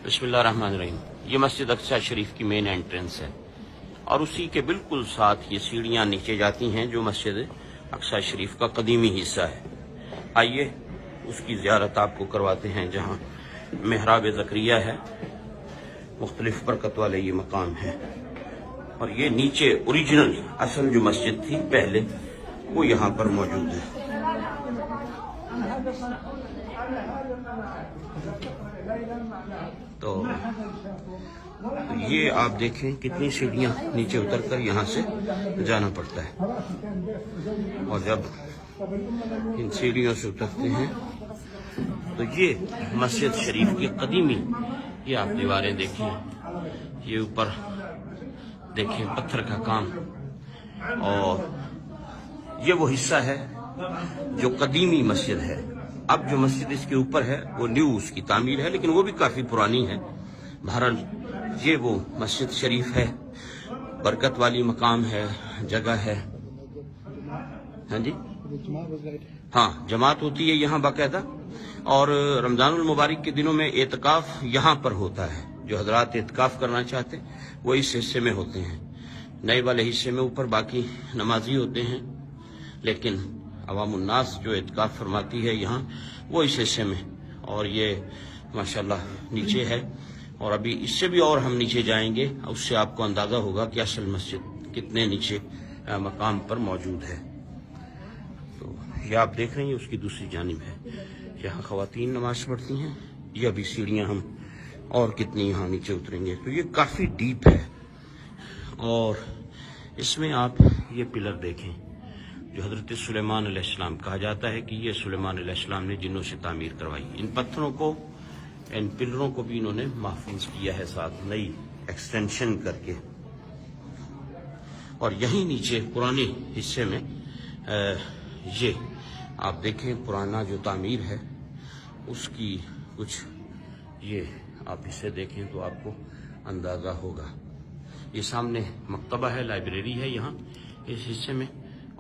बिस्मिल्लाह रहमान रहीम। ये मस्जिद अक्सा शरीफ की मेन एंट्रेंस है और उसी के बिल्कुल साथ ये सीढ़ियाँ नीचे जाती हैं जो मस्जिद अक्सा शरीफ का कदीमी हिस्सा है। आइए उसकी ज़ियारत आपको करवाते हैं जहाँ महराब ज़करिया है, मुख्तलिफ बरकत वाले ये मकाम है और ये नीचे ओरिजिनल असल जो मस्जिद थी पहले वो यहाँ पर मौजूद है। तो ये आप देखें कितनी सीढ़ियाँ नीचे उतरकर यहाँ से जाना पड़ता है और जब इन सीढ़ियों से उतरते हैं तो ये मस्जिद शरीफ की कदीमी ये आप दीवारें देखें, ये ऊपर देखें पत्थर का काम और ये वो हिस्सा है जो कदीमी मस्जिद है। अब जो मस्जिद इसके ऊपर है वो न्यू उसकी तामीर है लेकिन वो भी काफ़ी पुरानी है। बहरहाल ये वो मस्जिद शरीफ है, बरकत वाली मकाम है, जगह है। हाँ जी, हाँ, जमात होती है यहाँ बाकायदा और रमज़ानुल मुबारक के दिनों में एतकाफ यहाँ पर होता है। जो हजरात एतकाफ करना चाहते वो इस हिस्से में होते हैं, नए वाले हिस्से में ऊपर बाकी नमाजी होते हैं, लेकिन अवामुन्नास जो एतकाफ फरमाती है यहाँ वो इस हिस्से में। और ये माशाल्लाह नीचे है और अभी इससे भी और हम नीचे जाएंगे, उससे आपको अंदाज़ा होगा कि असल मस्जिद कितने नीचे मकाम पर मौजूद है। तो ये आप देख रहे हैं उसकी दूसरी जानिब है, यहाँ ख़वातीन नमाज पढ़ती हैं। ये अभी सीढ़ियाँ हम और कितनी यहाँ नीचे उतरेंगे तो ये काफ़ी डीप है। और इसमें आप ये पिलर देखें जो हज़रत सुलेमान अलैहिस्सलाम कहा जाता है कि ये सुलेमान अलैहिस्सलाम ने जिन्नों से तामीर करवाई। इन पत्थरों को, इन पिलरों को भी इन्होंने महफूज किया है साथ नई एक्सटेंशन करके। और यहीं नीचे पुराने हिस्से में ये आप देखें पुराना जो तामीर है उसकी कुछ ये आप इसे देखें तो आपको अंदाज़ा होगा। ये सामने मकतबा है, लाइब्रेरी है यहाँ इस हिस्से में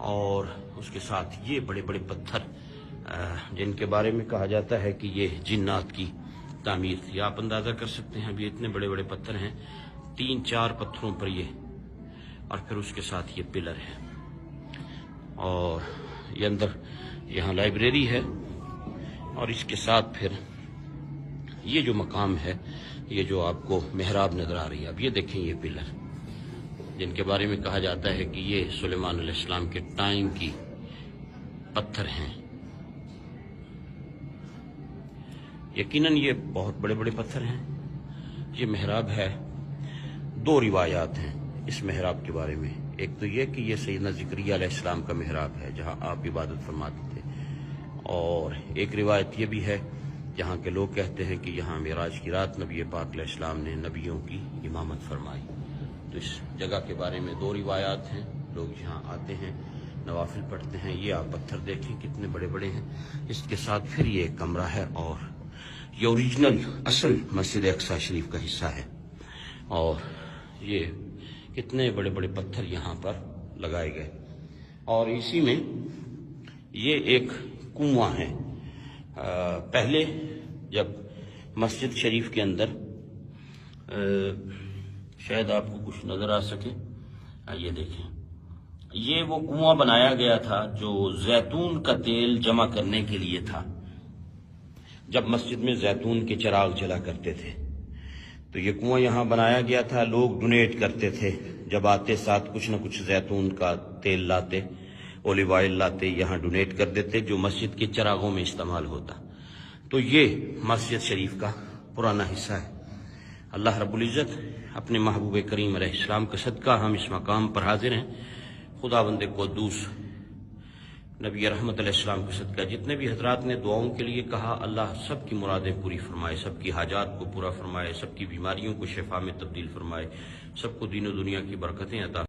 और उसके साथ ये बड़े बड़े पत्थर जिनके बारे में कहा जाता है कि ये जिन्नात की तामीर थी। आप अंदाज़ा कर सकते हैं अभी इतने बड़े बड़े पत्थर हैं, 3-4 पत्थरों पर ये, और फिर उसके साथ ये पिलर है और ये अंदर यहाँ लाइब्रेरी है और इसके साथ फिर ये जो मकाम है, ये जो आपको महराब नज़र आ रही है। अब ये देखें ये पिलर जिनके बारे में कहा जाता है कि ये सुलेमान अलैहिस्सलाम के टाइम की पत्थर हैं। यकीनन ये बहुत बड़े बड़े पत्थर हैं। ये महराब है। 2 रिवायात हैं इस महराब के बारे में। एक तो ये कि ये सैयदना ज़करिया अलैहिस्सलाम का महराब है जहाँ आप इबादत फरमाते थे, और एक रिवायत ये भी है जहाँ के लोग कहते हैं कि यहाँ मेराज की रात नबी पाक अलैहिस्सलाम ने नबियों की इमामत फरमाई। तो इस जगह के बारे में 2 रिवायात हैं। लोग यहाँ आते हैं, नवाफिल पढ़ते हैं। ये आप पत्थर देखें कितने बड़े बड़े हैं। इसके साथ फिर ये एक कमरा है और ये ओरिजिनल असल मस्जिद अक्सा शरीफ का हिस्सा है और ये कितने बड़े बड़े पत्थर यहाँ पर लगाए गए। और इसी में ये एक कुआं है। पहले जब मस्जिद शरीफ के अंदर शायद आपको कुछ नजर आ सके, ये देखें, ये वो कुआं बनाया गया था जो जैतून का तेल जमा करने के लिए था। जब मस्जिद में जैतून के चिराग जला करते थे तो ये कुआं यहाँ बनाया गया था। लोग डोनेट करते थे, जब आते साथ कुछ न कुछ जैतून का तेल लाते, ओलिव ऑयल लाते, यहाँ डोनेट कर देते जो मस्जिद के चिरागों में इस्तेमाल होता। तो ये मस्जिद शरीफ का पुराना हिस्सा है। अल्लाह रब्बुल इज़्ज़त अपने महबूब करीम अलैहिस्सलाम का सदका हम इस मकाम पर हाजिर हैं। खुदावंद क़ुद्दूस नबी रहमत अलैहिस्सलाम का सदका जितने भी हजरात ने दुआओं के लिए कहा, अल्लाह सब की मुरादें पूरी फरमाए, सबकी हाजात को पूरा फरमाए, सबकी बीमारियों को शिफा में तब्दील फरमाए, सबको दीन और दुनिया की बरकतें अता